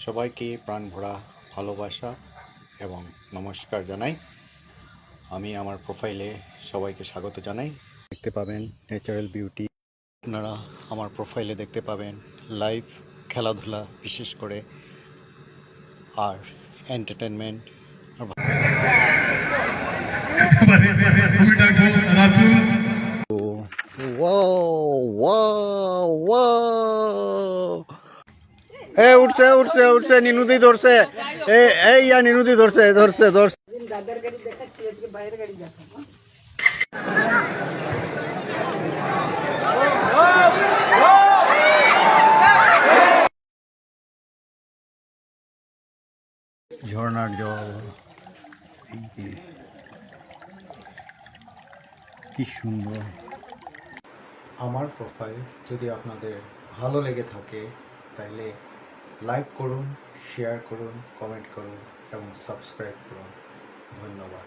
সবাইকে প্রাণ ভরা ভালোবাসা এবং নমস্কার জানাই। আমি আমার প্রোফাইলে সবাইকে স্বাগত জানাই। দেখতে পাবেন ন্যাচারাল বিউটি। আপনারা আমার প্রোফাইলে দেখতে পাবেন লাইভ খেলাধুলা, বিশেষ করে আর এন্টারটেনমেন্ট। উঠছে উঠছে উঠছে, নিনুদি ধরছে, এই নিনুদি ধরছে ধরছে ধরছে। ঝর্ণার জল, কি সুন্দর। আমার প্রোফাইল যদি আপনাদের ভালো লেগে থাকে তাহলে লাইক করুন, শেয়ার করুন, কমেন্ট করুন এবং সাবস্ক্রাইব করুন। ধন্যবাদ।